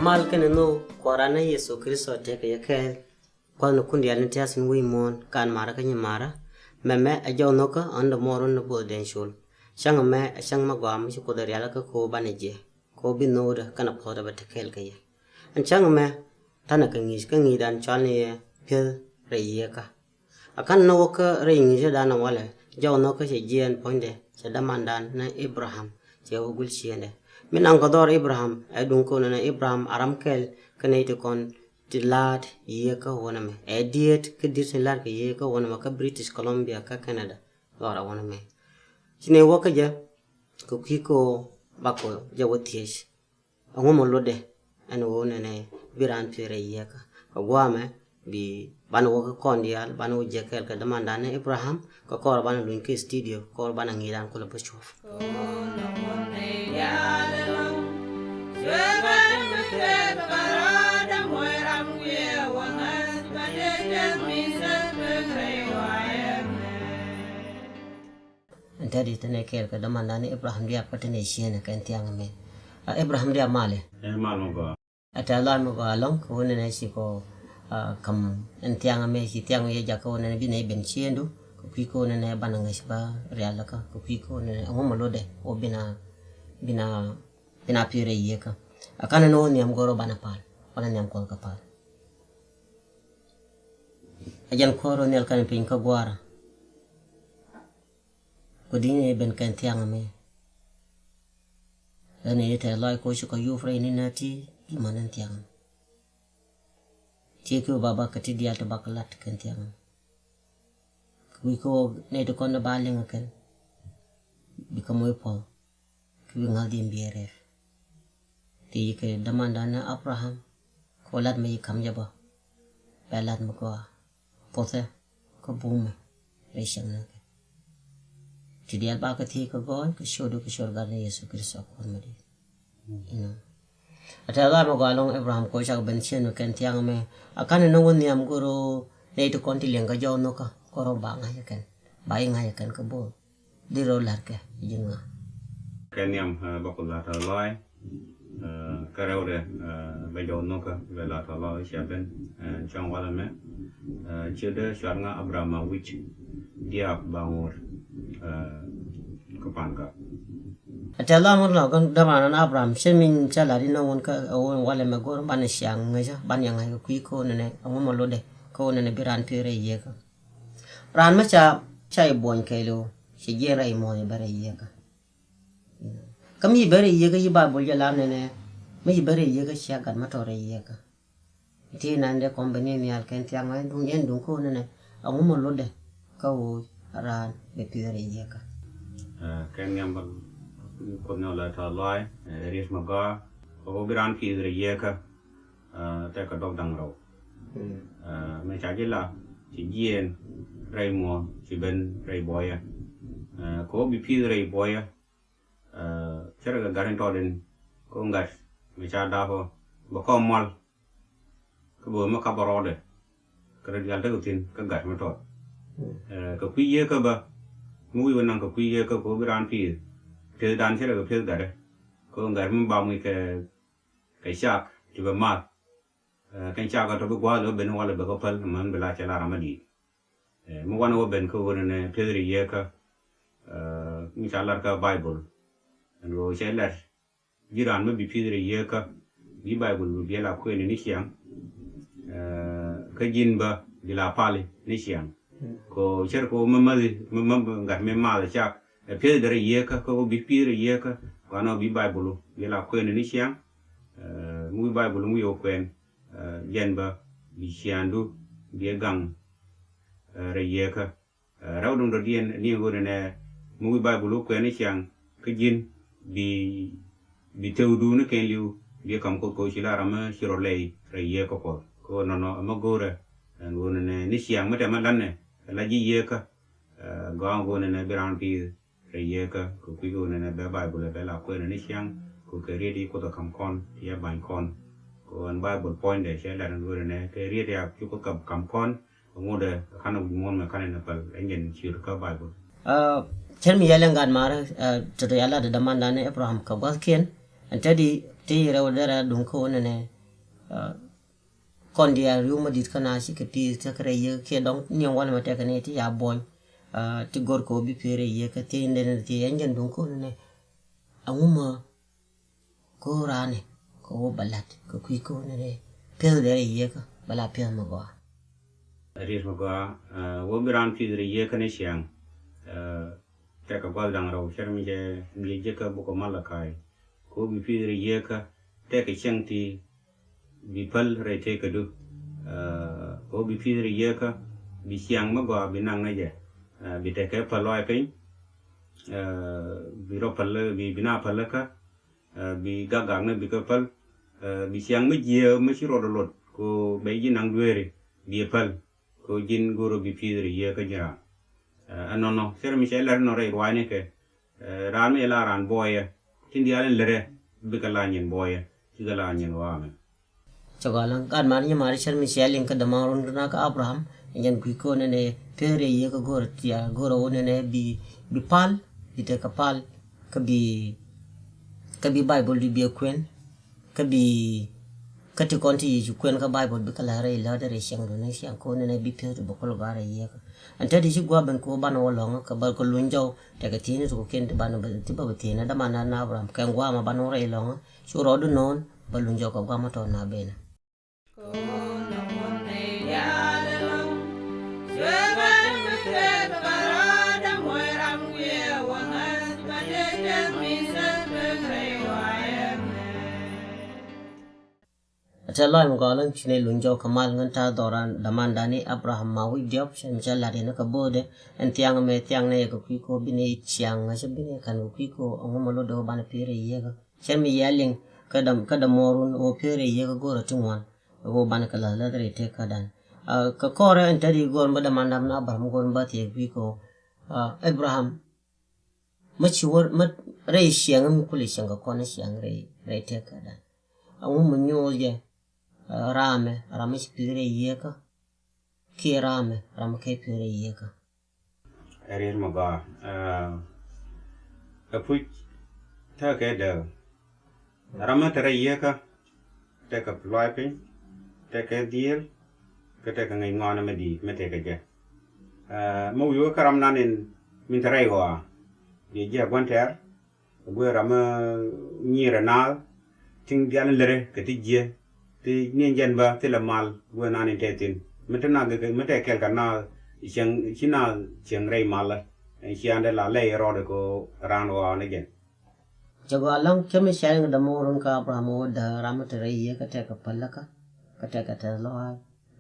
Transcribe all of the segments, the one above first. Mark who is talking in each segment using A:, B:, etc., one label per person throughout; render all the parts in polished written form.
A: amal kene no kwarana Yesu Kristo teke yake kwa nukundi alintia sinwi mon kan mara kanye mara meme ajaw noka anda moron no boden shul shang me shang magwam shi ko dari alaka ko baneje ko binoda kana poda batekel kaya an shang me tana kangi dan chalne pil reyeka akan no ka reyi dana wale jaw noka shi jien ponde sadamandan na Abraham jewo gulchiende min an godor Abraham ay dun ko na Abraham aramkel kanay to kon tilat yeka wona me e diet ke dit lar ke yeka wona ma ka British Columbia ka Canada lora wona me sine woka ja ko kiko bako jawotiesh angomo lode an wona ne biran pere yeka ko gwame bi ban woka kondial ban wo jekel ka demanda ne Abraham ko kor ban lun ke studio kor ban ngidan ko la pachof Tadi tene ker ka demanda ni Abraham dia patene siena kan tiang me Abraham dia male
B: mal mo ko
A: atala mo ko along ko ne si ko kam tiang me si tiang ye ja ko ne bi ne ben siendu ko piko ne bananga ba real ka ko piko ne mo molode o bina pire ye ka akana no ni am goro bana pal wala ni am ko ka pal ajan koro ne kan pin ka gwara Kodine ben kan tiang me. Ane ite lai ko shuka yufre ni nati gimana tiang. Tiku baba kati dia to bakalat kan tiang. Kui ko ne to kon baling kan. Bikamoy po. Kui ngal di BRF. Ti ke demandana Abraham. Kolat me kam jaba. Balat mo ko. Pose ko bume. Reisang na. Jadi alba kati ko gon ko shodo ko shorga ne Yesu Kristo ko mari ino ata ga mo galong Abraham ko siya ben siya no kan tiang me akan no woni am guru ne to konti lenga jaw no ka koro banga ya kan bai nga ya kan ko bo di ro lar ke jinga
B: kenyam bakula ta loy karaude ba jaw no ka ba la ta loy siya ben chang wala me chede sharnga Abraham which dia bangur Kapangka.
A: Atala mo na kan damana na Abraham semin salari no won ka won wala magor ban siang ngaya ban yang ay ko ne amo molode ko ne biran pere ye ka ran ma cha chai bon kailo si gera i mo bare ye ka kami bare ye ka iba bol jala ne mi bare ye ka sia kan ma tore ye ka ti nan de kombeni ni al kan tiang ay dun yen dun ko ne amo molode ka o ran be pere ye ka
B: kenyam bak ko no la ta loy ris maga ko biran pire ye ka ta ka dog dang ro me cha jila ci jien ray mo ci ben ray boya ko bi pire boya chara ga garan to den ko ngat me cha da ho ba ko mol ko bo ma ka borode ka dal ta tin ka gat ma to ka kuye ka ba ngui wonang ka kuye ka ko biran pi te dan chera ka phel dare ko ngar m ba mi ka shak ti ba ma kan cha ka to gwa lo ben wala ba ko pal man bela cha la ramadi mo wan wo ben ko wona ne phel ri ye ka mi cha lar ka bible and ro che lar jiran ma bi phel ri ye ka bi bible bi la ko ni siang ka jin ba di la pali ni siang ko cher ko mamadi ngat me ma cha pe dere ye ka ko bi pire ye ka no bi bible ye la ko ni siang mu bible mu yo kwen yen ba bi siandu bi gang re ye ka raw dum do dien ni go ne mu bible ko ni siang ke jin bi tewdu ne ken liu bi kam ko sila rama siro lei re ye ko no ma gore ngone ne ni siang mate ma lanne la ji ye ka ga ngone ne biran pi re ye ka ko ku ngone ne be bible be la ko ne ni siang ko ke ri di ko to kam kon ye ban kon ko an bible point de che la ngone ne ke ri ya ku ko kam kon ngode kana mon me kana ne pal engen chir ka bible
A: chen mi yalan gan mara to yala da demanda ne Abraham ka gwalken antadi ti raw dara dun ko ne con dia ru ma dit kana shi ke pi ta kare ye ke dong nyong wala ma te kane ti ya boy ti gor ko bi pere ye ka ti ne ti enjen dong ko ne anguma ko rane ko balat ko kui ko ne pel de ye ka bala pel ma go
B: ris ma go wo biran ki re ye kane siang te ka gol dang ro cher mi je ka bu ko malakai ko bi pi re ye ka te ka chang ti bi pal re te ka du ko bi pi re ye ka bi siang ma go bi nang na je bi te ka paloi pe bi ro pal bi bina pal ka bi ga ga ne bi ka pal bi siang ma je ma shi ro lot ko be ji nang duere bi pal ko jin goro bi pi re ye ka jira no ser mi che ler no re wa ne ke ran me la ran boye tin dia len lere bi ka la nyen boye ti ga la nyen wa me
A: chogalang kan mari mari ser mi shaling ka damarun na ka Abraham enjen kui ko ne pere ye ka gor tia goro ne bi pal bi te ka pal ka bi bible di bi kwen ka bi ka ti kon ti ju kwen ka bible bi ka la re la de siang do ne siang ko ne bi pere bo ko ga re ye ka ante di ji gwa ban ko ban wo long ka ba ko lunjo te ka ti ni ko ken te ban ba ti ba ti na da man na Abraham ka gwa ma ban wo re long su ro du non ba lunjo ka gwa ma to na be na Atalai mgalan chine lunjo kamal nganta doran damandani Abraham mawi diop shen jala de na kabode en tiang me tiang ne ko kiko bine chiang nga bine kan ko kiko ngomolo do bana pere yega shen mi yaling kadam morun o pere yega gora tungwan o bana kala la dre te kadan ka kore en tadi gor ba damandam na Abraham gor ba te kiko Abraham machiwor mat re chiang mi kuli chiang ko na chiang re te kadan ngom nyo je rame pire yeka ki rame ke pire yeka
B: ris ma go pu ta ke de rama te ye ka te ka loi pe te ke diel ke te ka ngai ngona me di me te ka je mo yo karam nanin min te wa ye je gwan ter go rama ni renal ting dial lere ke ti je ti nien jen ba ti la mal go nanin te tin me te na ge me te kel ka na chiang china chiang rei mal chiang de la le ro de ko ran wa ne gen
A: jago alang kemi sharing da morun ka Abraham da ramate re yeka te ka palaka ka te loa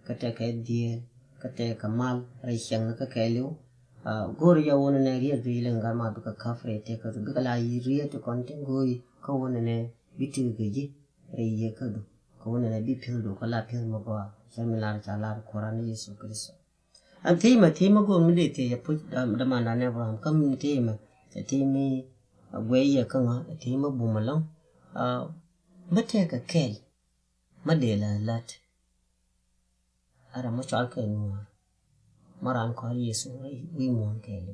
A: ka te ka die ka te ka mal re chiang ka kelu gor ya wona ne ri de lenga ma ka kafre te ka du ka la ri te konte goi ka wona ne biti ge ji re yeka du ka wona ne bi phil du ka la phil ma ba seminar cha la Quran Yesu Kristo an tema go mi de te ya pu da ma na ne Abraham kam tema te mi gwe ya kanga tema bumalong mate ka kel madela lat ara mo chal ka no maran ko Yesu wi mon kele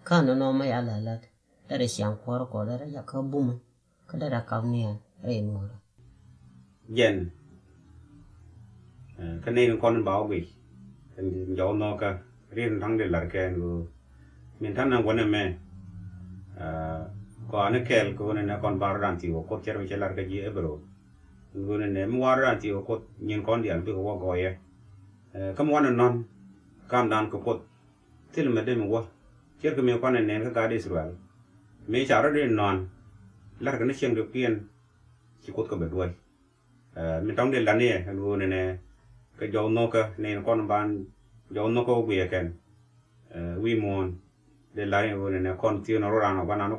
A: kana no ma ya la lat dare siang ko dare ya ka bum ka dare ka ne re no
B: jen cái này con bảo bị giàu nó cả riêng thằng để làm cái người mình thằng nào quan mẹ có anh kêu có anh con bảo rằng tiêu có chơi với chơi làm cái gì ở bờ người này mua ra tiêu có nhìn con điện bị có gọi cái mua non cam đàn có có thì là mình đem mua chơi cái mình con này cái cái đấy rồi mấy cháu đó đi non là cái nó xem được tiền chỉ có cái bể đuôi mình trong đây là nè người này cái dầu nó cái này con ban dầu nó có bìa kèn vi môn để lại người này con tiêu nó ra nó ban nó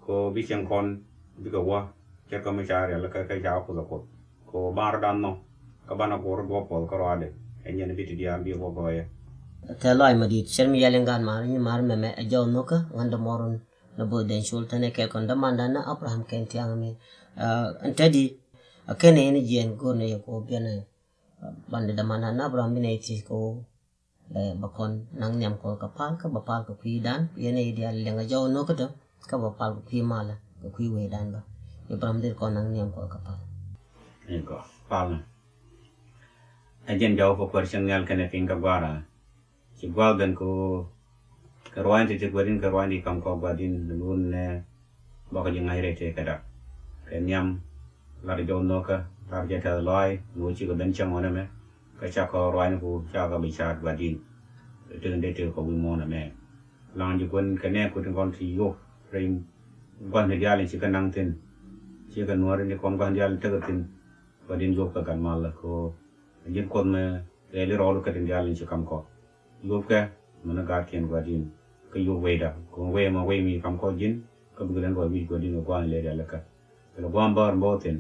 B: có biết chẳng con biết cái quá chắc cái mấy cha là cái cháu của có ba đàn nó cái ban nó có rồi bỏ cái rồi đấy anh nhận biết đi ăn biết bao gọi
A: te loy ma dit cher mi yalengan mar me ajaw no ka nganda moron no bo den shul tane ke kon da manda na Abraham ken tiang me antadi akene ni jen go ne ko biana bande da manda na Abraham ne ti ko bakon nang nyam ko kapal ka bapal ko pi dan yene dia lenga jaw no ka da ka bapal ko pi mala ko pi we dan ba Abraham dir ko nang nyam ko kapal
B: Ego. palna ajen jaw ko personal kana pinga gwara ci gwal ben ko karwandi te gwadin karwandi kam ko gwadin nun ne bako ji ngai rete kada kenyam lar jaw noka lar jeta loy no ci ko ben chang ona me ka cha ko rwani ko cha ka bi cha gwadin te de te ko wi mona me lang ji gon kane ko kon ti yo rein gon ne diale ci kanang tin ci kan nuar ni kon gon diale te tin gwadin yo ka kan mal ko jin kon me le ro ka tin diale ci kam ko yo ka mana gar ken gwadin ka yo weda ko we ma we mi kam ko jin ka bu den ko mi gwadin ko an le diale ka lo gon bar mboten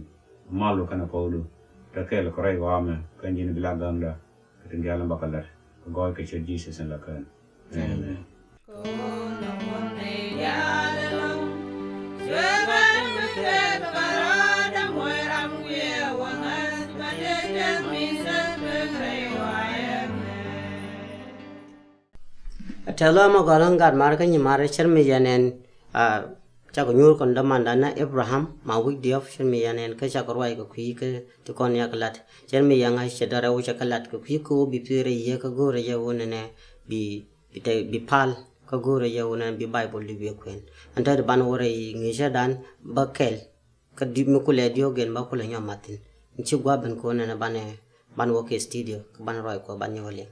B: malu kana ko du ta ke ko rai wa me kan jin bilagan da ka tin diale bakalar ko go ka ci Jesus en la kan amen
A: Telo ma galang gat mar ka ni mar cher mi yanen cha ko nyur kon damanda na Abraham ma wi diof cher mi yanen ka cha ko rwai ko kwi ka to kon ya kalat cher mi yang ai chedara u cha kalat ko kwi ko bi pire ye ka gore ye wonene bi pal ka gore ye wonen bi bible li bi kwen anta ban wore ngi jadan bakel ka di mi ko le dio gen ba ko le nyamatin ci gwa ben ko ne ban wo ke studio ka ban roi ko ban yole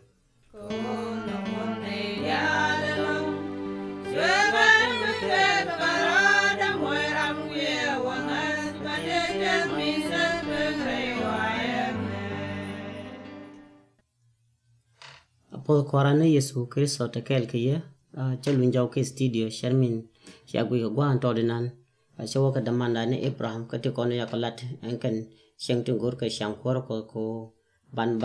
A: Paul Korana Yesu Kristo tekel kiye chalun jaw ke studio Shermin shagui ko gwan to dinan shawo ka damanda ne Abraham ka te kono yakalat enken sheng tungur ka shang kor ko ban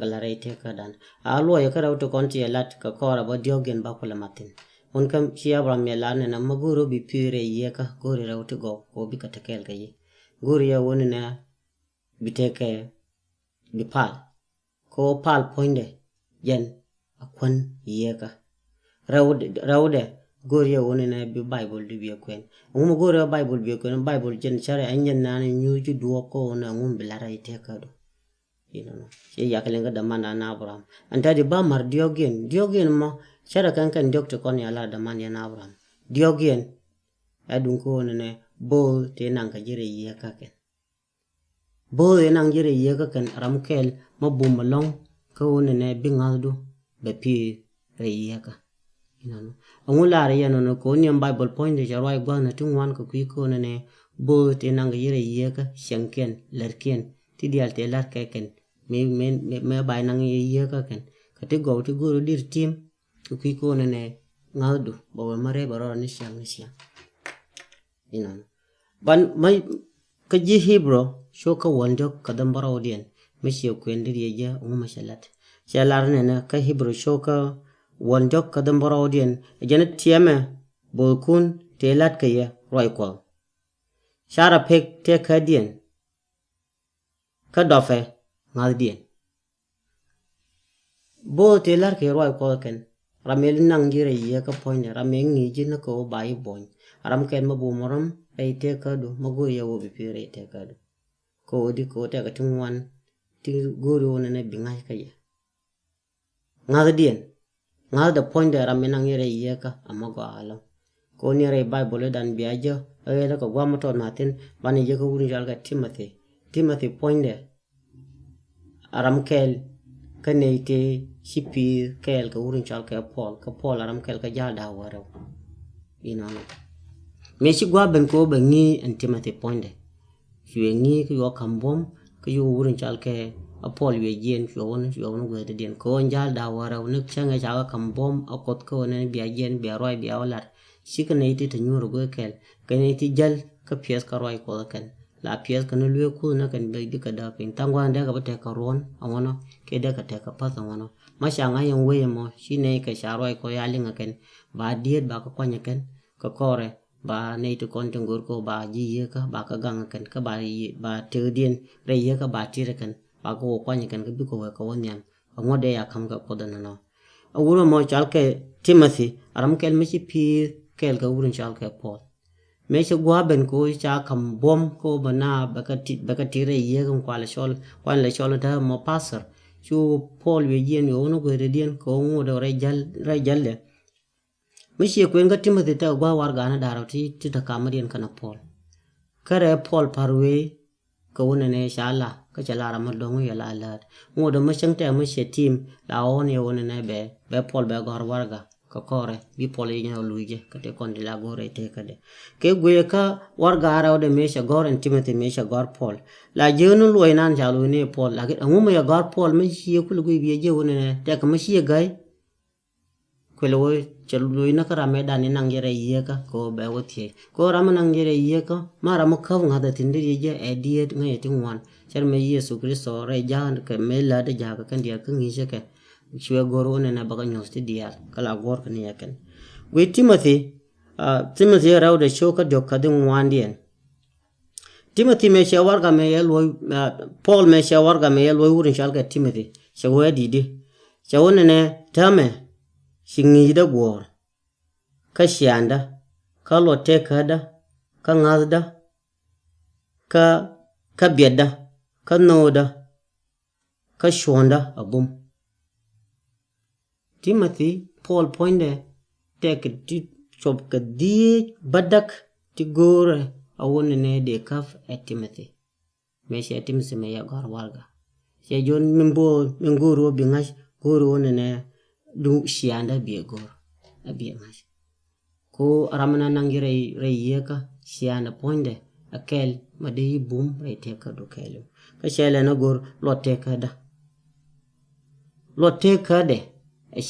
A: ka lare te ka dan alo ya ka to kon ti lat ka kora ba diogen ba ko lamatin on kam shi Abraham ya lane na maguro bi pire ye ka gori raw to go ko bi ka tekel kaye gori ya woni na bi teke bi pal ko pal poinde yen akwan yeka rawde goria woni na bi bible di bi kwen ngum goria bible bi kwen bible jen chare anyen na nyuju duo ko na ngum bilara ite kado she yakalenga da mana na Abraham anta di ba mar diogen ma chara kan doctor kon ya la da man ya na Abraham diogen adun ko ne bol te nan ka jire yeka ken bol e nan jire yeka ken ramkel mo bumalong ko ne bingaldu bepi reyeka angula re no ko ni bible point de jarwai gwa na tungwan ko ko ne bo te nang yere yeka shanken lerken ti dial te lar keken me bai nang yeka ken kati go ti guru dir tim ko ne ngadu bo mare baro ni shang ban mai ka ji hebro shoka wonjo kadam baro dien me shi ko ndir yeja umma shalat shalar ne ka hebro shoka wonjo kadam baro dien janet tiame bolkun telat kaya roi ko shara pek te ka dien ka dofe ngal dien bo telar ke roi ko ken ramel nang jire ye ka point rameng ni jin ko bai bon ram ken ma bu moram ai te ka do mago ye wo bi pere te ka do ko di ko te ka tungwan ti guru ne bingai ka ye ngal dien ngal da point da ramenang yere ye ka amago alo ko ni re bible dan biajo e la ko gwa moto natin bani je ko wuri jalga timothy point de aram kel kanete sipi kel ka wuri jalga paul aram kel ka jalda waro me shi gwa ben ko ben ni timothy point de yuengi ko kambom ko yu wuri jalga Paul we jen fion go de den ko njal da wara nek changa jaga kambom akot ko ne biya jen biya roi biya olar shikane ti nyuro go kel kane ti jal ka pies ka roi ko ken la pies kan lue ku na kan be dika da pin tangwa nda ka bate ka ron awono ke da ka te ka pas awono ma shanga yang we mo shine ka sharoi ko ya linga ken ba diet ba ka kwanya ken ka kore ba nei to kon tungur ko ba ji ye ka ba ka gang ken ka ba te dien re ye ka ba ti re ken ba ko kwanya kan bi ko ka wonyam ngode ya kam ka podana no awuro mo chalke timothy aram kel mi pi kel ka urun chalke Paul me che gwa ben ko cha kam bom ko bana baka tire ye gum kwala shol ta mo passer chu Paul we yen yo no go redien ko ngo do re jalle me che ko nga Timothy ta gwa war gana darati ti ta kamarien kana Paul kare Paul parwe ko wona ne shala ka chala ra madongo ya la lat ngo do ma chang ta ma che team la on yo wona ne be Paul be gor warga ka kore bi Paul nya luije ka te kon di la gore te ka de ke gwe ka warga ra de me sha gor en Timothy me sha gor Paul la jenu lo nan ja lo ne Paul la ke ngo ya gor Paul me chi ku lu bi je wona ne te ka ma chi gai ko lo chalu na kara me dan nang yere ye ka ko be wotie ko ram nang yere ye ka mara mo ka nga da tin de je e die ngai ti ngwan char me Yesu Kristo re jan ke me la de ja ka kan dia ka ngi je ke chwe goro ne na ba ka nyos ti dia kala gor ka ni yaken we Timothy ra de show ka jok ka de ngwan dien Timothy me shawar ga me yelo Paul me shawar ga me yelo wurin shal ka Timothy shawo di di shawo ne tame shingi da gwor ka shianda ka lote kada ka ngazda ka bieda ka noda ka shonda abum Timothy Paul poinde tek ti chop ka di badak ti gore awon ne de kaf at Timothy me she Timothy me ya gar walga she jon ngoro bingash goro ne du shianda bi gor abi ngash ko ramana nangire re yeka shianda poinde akel made bum re teka do kelo ka shele na gor lote de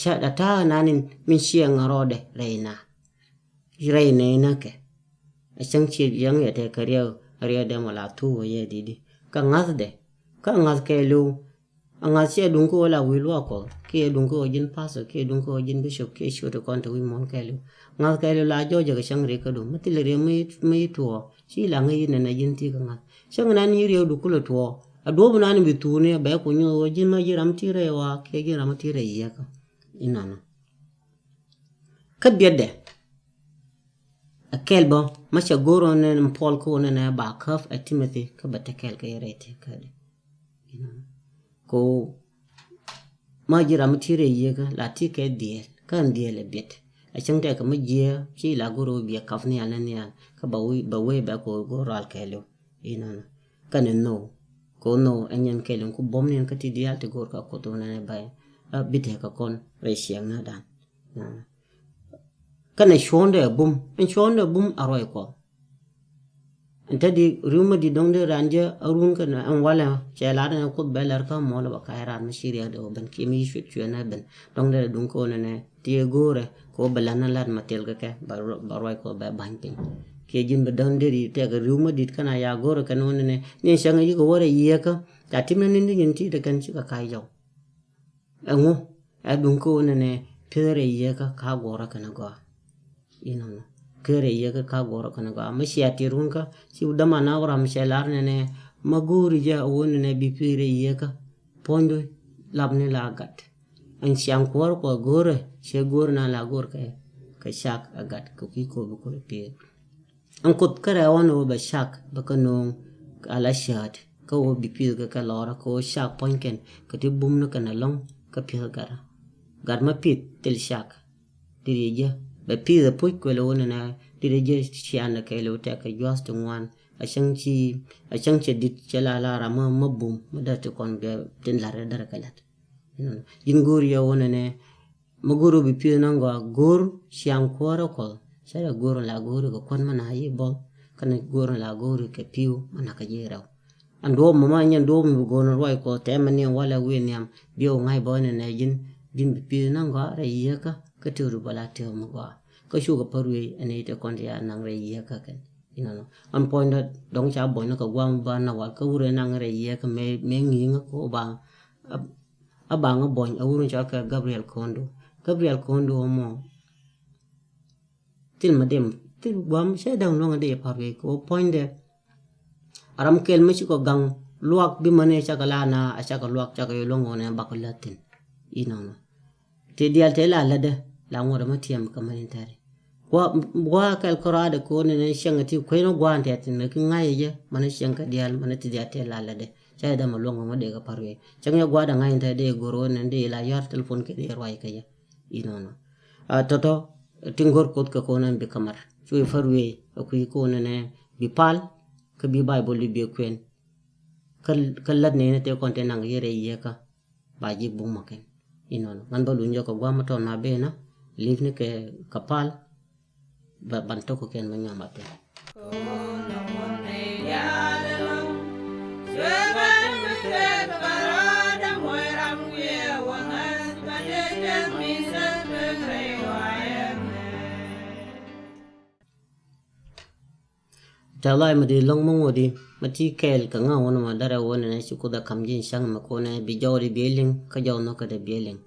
A: sha data nanin min shiya ngarode reina na ke asang chi yang ya te kariya ariya de mala tu ye didi ka ngas kelo anga sia dunko wala wilwa ko ke dunko jin paso ke dunko jin bishop ke shoto konto wi mon kelo ngal kelo la jojo ga shang re ka do matile re mai to shi la ngai na jin ti ka ngal shang na ni re du kulo to ado bu nan bi tu ne ba ko nyo jin ma jiram ti re wa ke jiram ti re ya ka inana ka biede akel bo ma sha goro ne Paul ko ne ba kaf a Timothy ka batakel ka yare te ka de inana ko majira mutire yega la tike die kan die le bit a changte ka mujie chi la goro bi kafni anan ya ka ba we ba ko goral kelo inana kan no ko no enyen kelo ku bomni ka ti dial te gor ka ko to na ba a bite ka kon re siang na dan kan shonde bum aroy ko antadi ruma di dongde ranja arun kana an wala chelada na kut belar ka mola ba kairan mashiriya do ban kimi shwe na ban dongde dun ko ne tie gore ko balana lad matel ka barwai ko ba banpin ke jin be dongde ri te ga ruma dit kana ya gore kana ne ni shanga yi ko wore yeka ta timna ni ni ti de kan chi ka kai jaw angu adun ko ne pere yeka ka gora kana go inana kere yega ka goro kana ga mashiati runka si udama na wara mishelar ne maguri ja won ne bipire yega pondo labne lagat an siang ko gore she gor na la gor ka shak agat ko ki ko ko pe an kot kare wono ba shak ba kano ala shat ko bipire ka lora ko shak ponken ka ti bum no kana long ka pe gara gar ma pit tel shak dirije ba pi da pui ko lo na dirije chiana ke lo ta ka just one a chang chi dit chala la ra ma bum ma da te kon be tin la re dar kalat yin gur ya wona ne maguru bi pi na gur siang ko ro ko sara gur la gur ko kon mana yi bo kana gur la gur ke piu mana ka jera ando mama nyen do mi go no roi ko te mani wala wi nyam bio ngai bo ne jin bi pi na re ya ka turu bala te mo ga ko shu ga parwe ane te kon ya nang re ya ka kan inano am point dong cha boy no ka gwang ba na wa ka ure nang re ya ka me ngi nga ko ba nga boy awuru cha ka Gabriel Kondo mo til madem til gwam she dang no de parwe ko point de aram kel me ko gang luak bi mane cha ka lana a cha ka luak cha ka yolongo ne ba ko latin inano te dial te la de la ngora matiam kamanin tare gwa kal korade ko ne shanga ti ko no gwa ante tin ke ngai je man shanga dial man ti dia te la la de sai da malonga ma de ga parwe changa gwa da ngai ta de goro ne de la yar telefon ke de rwai ke ya inono toto tingor kot ka ko nan bi kamar chui farwe ku ko ne bi pal ke bi bible bi kwen kal lat ne te kon te nang yere ye ka ba ji bu maken inono man ba lu nyo ko gwa ma to na be na live ne ke kapal ba ban to ko ken ma nyama te Talai ma di long mong di ma ti kel ka nga wona ma dara wona na shi ko da kam jin shang ma ko na bi jawri beling ka jaw no ka da beling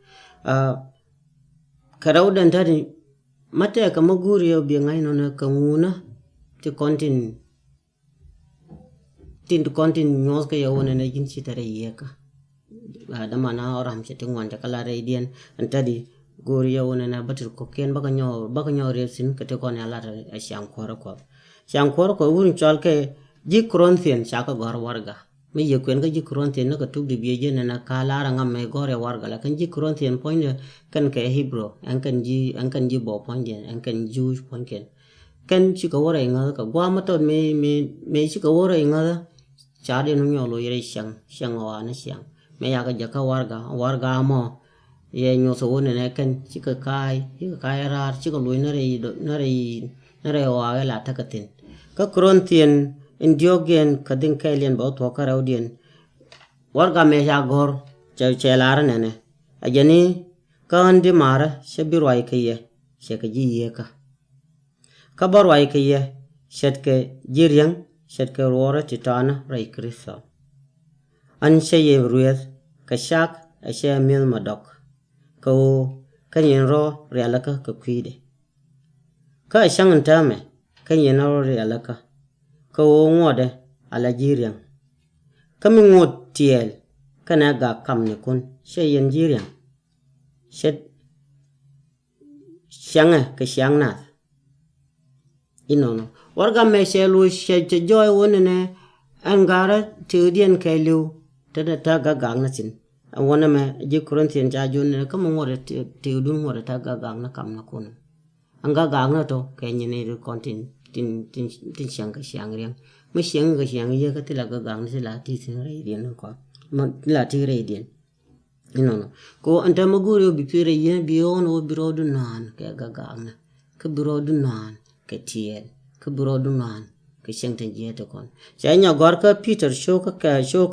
A: ka rawdan tadi mate ka maguri yo bi ngai no na ka nguna ti kontin nyos ka yo wona na jin ci tare yeka da mana oram ci tingwan ta kala re dien antadi gori yo wona na batir ko ken baka nyaw repsin ka te ko ne ala a shang ko wurin chal ke ji kronthien chaka gor warga mi ye kwen ka ji kronthien na ka tub di bieje na kala ranga me gore warga la kan ji kronthien point kan ke hebrew an kan ji bo point an kan jewish point kan chi ka wora inga ka gwa ma to me chi ka wora inga cha de no nyolo yere shang wa na shang me ya ka jaka warga mo ye nyo so wona ne kan chi ka kai ra chi ka lui na re wa la ta ka tin ka kronthien indiogen kadin kailien ba to ka rawdien warga me ya gor chelar ne ajani ka andi mara shabir wai kiye she ka ji ye ka bar wai kiye shet ke jiryang shet ke rora titana rai krisa an she ye ruet ka shak a she mil madok ko kan yen ro realaka ka kwide ka shangan tame kan yen ro realaka ka wo ngode ala jiryang kami ngot tiel kana ga kam ne kun she yen jiryang shet shanga ka shangna inono warga me she lu she joy wonne angara tudien kailu tada ta ga gang na sin wona me ji kurantien ja jun ne kam ngore tudun ngore ta ga gang na kam na kun anga gang na to kenye ne kontin tin shang ka shang riang me shang ka shang ye ka tila ga gang se la ti sin re dien ko ma la ti re dien inono ko anta maguri bi pire ye bi ono biro du nan ka ga gang na ka biro du nan ka tiel ka biro du nan ka shang tan je to kon sai nya gor ka peter show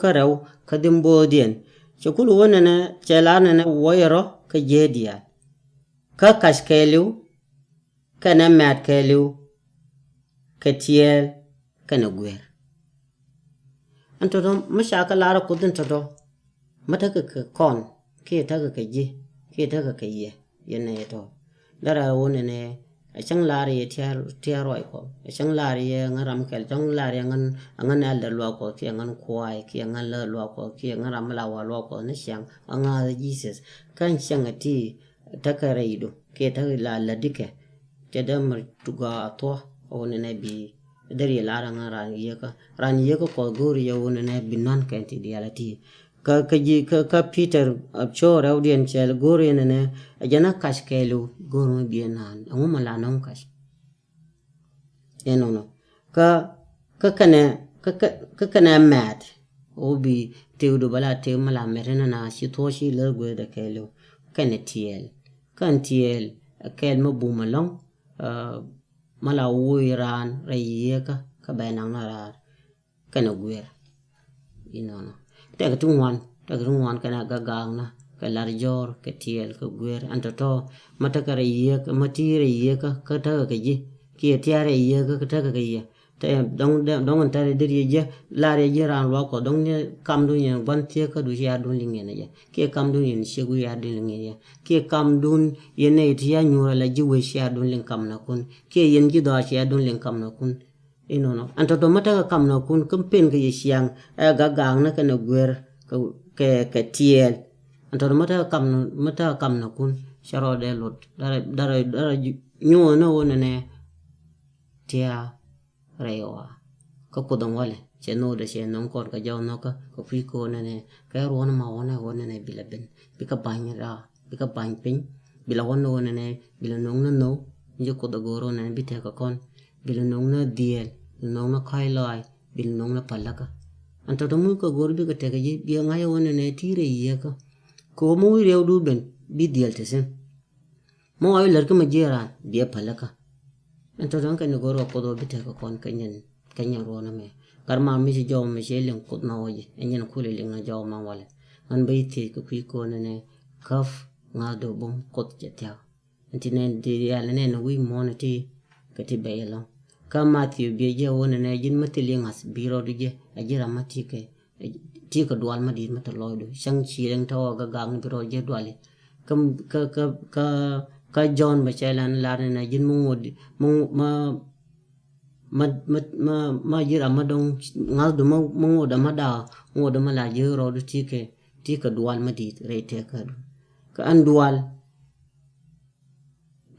A: ka raw ka dimbo dien so kulu wona na chelana na woyro ka je dia ka kaskelu kana mat kelu ketiel kana gwer anto mashaka lara kudin to mata ka kon ke ta ka ji ke ta ka ye yana to dara wona ne a chang lari ye tiar roi ko a chang lari ye ngaram kel chang lari ngan al da lo ko ke ngan kwai ke ngan la lo ko ke ngaram la wa lo ko ne shang anga jesus kan shang ati takarido ke ta la dike te da mar tuga to wona ne bi dari la ran ye ko gori ye wona ne binan kan ti dialati ka peter cho rawdien chel gori ne ajana kash kelu goro bienan nguma la non kash enono ka kana mat obi teudo bala te mala merena na shi to shi le gwe da kelu kana tiel kan tiel kel mo bumalong mala wuiran rayeka ka benang na ra kana gwer inono ta tungwan kana gagang na ka larjor ka tiel ka gwer anto mata ka rayeka mati rayeka ka ta ka ji ki tiare yeka ka ta ka ye te dong ta de je la re je ran lo ko dong ne kam du yen ban tie ka du ya du linge ne ye ki kam du yen she gu ya du linge ye ki kam dun ye ne ti ya nyura la ji we she du ling kam na kun ki yen ji da she du ling kam na kun inono anto mata ka kam na kun kum pen ka ye siang ga gang na ka na gwer ka tiel anto mata kam na kun sharo de lot dara nyo no wona ne tia rewa ka kudon wale che no de che non kor ka jaw no ka fi ko ne ka ro ma wona ne bila ben bika banya ra bika bany pin bila wona ne bila no je ko da goro ne bite ka kon bila na diel na khai lai bila na palaka anta to mu ko gor bi ka te ka je bi nga wona ne tire ye ka ko mu rew du ben bi diel te sen mo ay lar ka ma jera bi palaka anta to kan goro ko do bite ka kon kanyen ro na me karma mi si jaw mi shelin kut na oji enyen kule ling na jaw ma wale an bai te ko fi ko ne kaf nga do bom kot jetya antine de ya ne no wi mo ne ti ka ti bayelo ka Matthew bi je wona ne jin matili ngas biro du je ajira mati ke ti ka dual ma di mata lodo sang chi leng taw ga gang biro je duale kam ka John ba chelan la ne jin mu ngodi mu ma jira madong ngal do mo ngoda ngoda ma la je ro du ti ka dual ma di re te ka an dual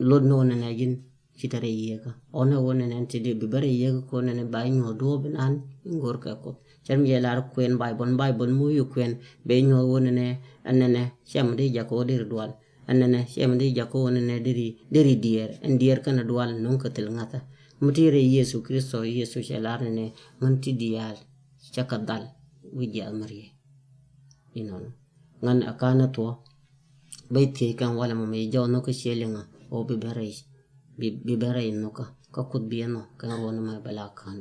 A: lod no na jin kitare yega ona wona nan ti de bibare yega ko na ba nyo do ben an ngor ka ko cham je lar kwen bible mu yu kwen be nyo wona ne anene cham de ja ko de dual anene cham de ja ko wona ne diri dier kana dual non ka tel ngata mutire Yesu Kristo Yesu shalar ne nganti dial chakadal wi ja marie inon ngan akana to bai te kan wala mo me jaw no ko shelinga o bibere no ka kut bieno kan wona ma bala kan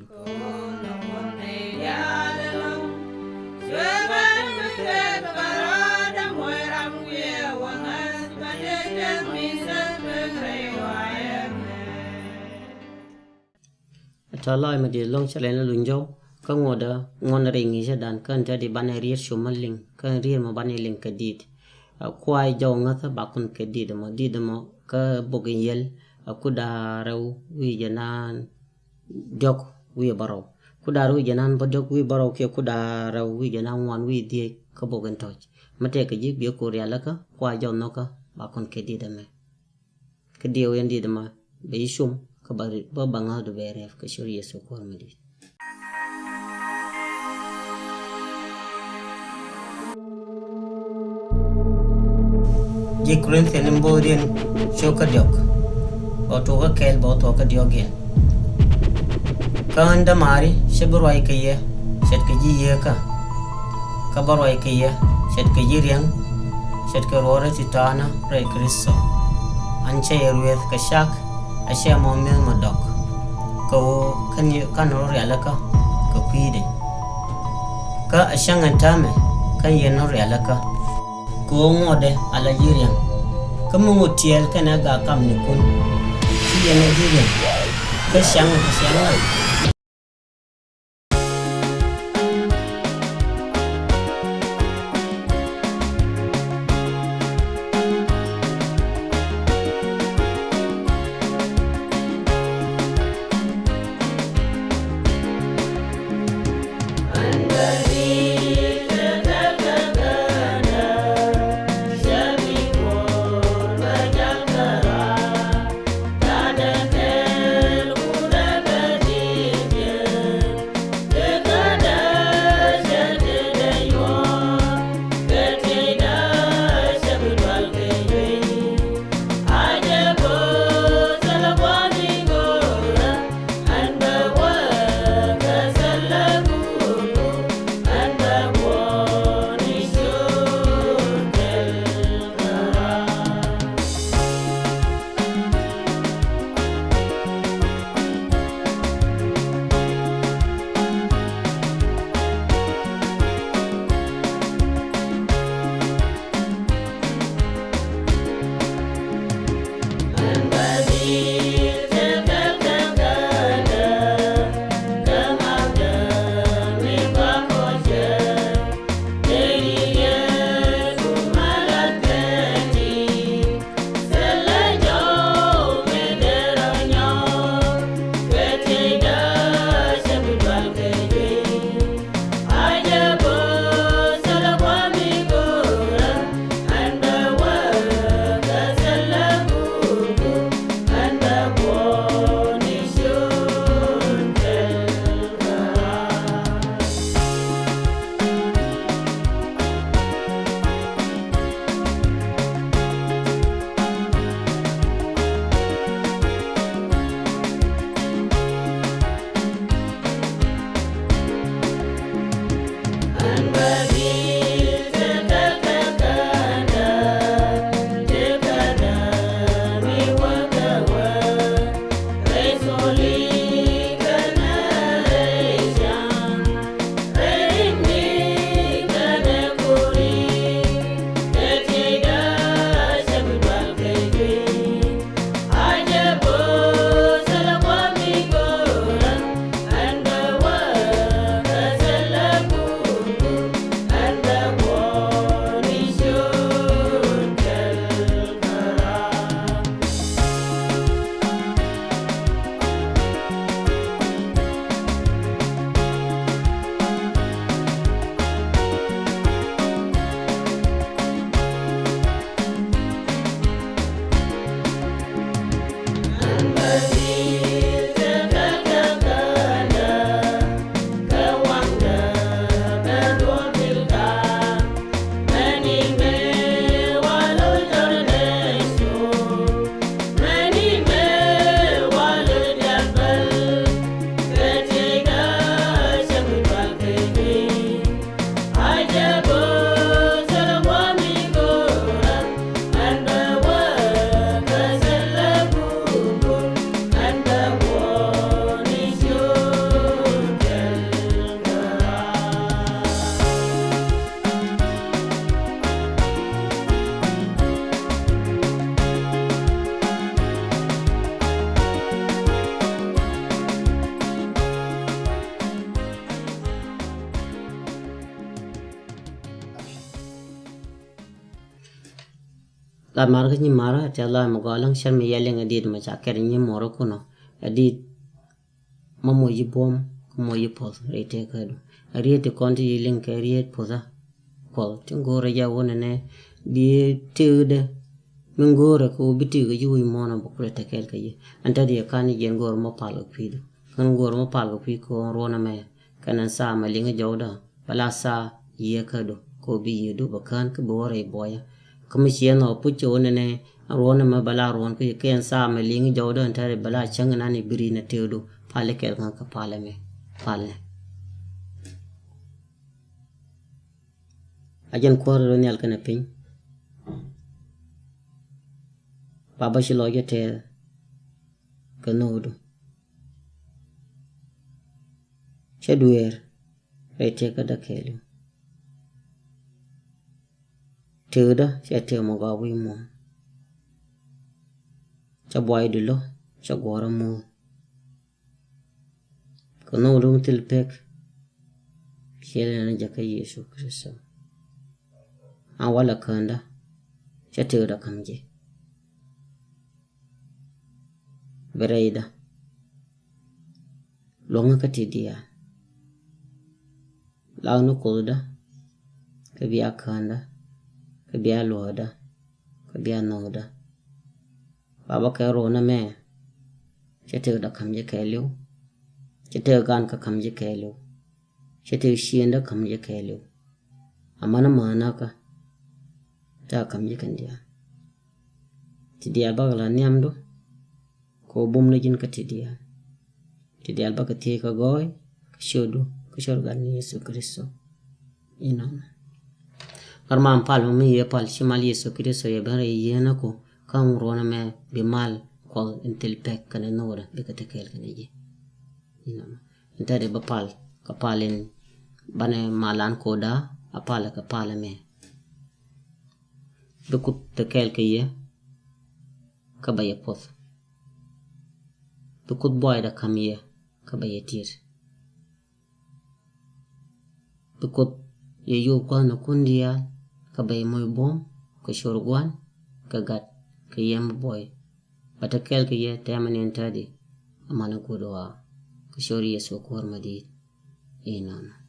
A: Talai ma di long chalen lunjo ka ngoda ngon ringi jadan kan jadi banerier shumaling kan rier ma baneling kadit kwai jaw ngata bakun kadit mo didmo ka bogin yel akuda raw wi janan jok wi baraw kuda wi janan ba jok wi baraw ke kuda raw wi janan wan wi die ka bogin toj mate ka ji bi ko riala ka kwai jaw no ka bakun kadit me kadiyo yendi dama be shum ka bari ba banga do bere ka shuri Yesu ko mali je Corinthian mbodien shoka diok auto ka kel bo to ka diogen kan da mari shebroy ka ye shet ka ji ye ka baroy ka ye shet ka jirian shet ka rora titana re Kristo anche yerwet ka shak ashe mo mel madok ko kan ro yalaka ko pide ka ashangan tame kan yenor yalaka ko ngode ala jirian kamu ngotiel kana ga kam ni kun si yana jirian ka shanga la mar ka ni mara cha la ma ga lang shan mi yeleng adit ma cha ker ni moro kuno adit mamo yi bom mo yi pos rete ka do ariete konti yeleng ka riet poza ko tingora ya wona ne di tude mingora ko biti ga yu mo na bo rete kel ka yi anta di ka ni yen gor mo palo pido kan gor mo palo pi ko rona me kanan sa ma linga jawda bala sa ye ka do ko bi yedu ba kan ka bo re boya kama chieno pucho ne rona ma bala ron ko ken sa ma linga jawda anta re bala chang na ni biri na tedo pale kel kan ka pale me pale ajan ko ro ni al kana pin baba shi lo yete ka nodo cheduer rete ka da kelu teuda chete mo ga wi mo cha boy dilo cha gora mo ka nodo til pek shele na jaka Yesu Kristo an wala kanda cha teuda kamje bereida longa ka tidia launu kolda ka biya kanda ka biya loda ka biya noda baba ka rona me chete da kamje kelu chete gan ka kamje kelu chete shienda kamje kelu amana mana ka ta kamje kandia tidia bagala nyamdo ko bum na jin ka tidia ba ka tie ka goy ka shodu ka shorgan Yesu Kristo ina karma pal mi ye pal shimal Yesu Kristo ye bare ye na ko kan rona me bi mal ko intel pek kana nora be ka tekel kana ji ina intare ba pal ka palen bane malan ko da apala ka pala me be ku tekel ka ye ka ba ye pos be ku boy da kam ye ka ba ye tir be ku ye yu ko na kundia ka ba ye moy bom ka shorgwan ka gat ka yem boy bata kel ka ye taman entadi amana ko do ka shori Yesu ko madi ina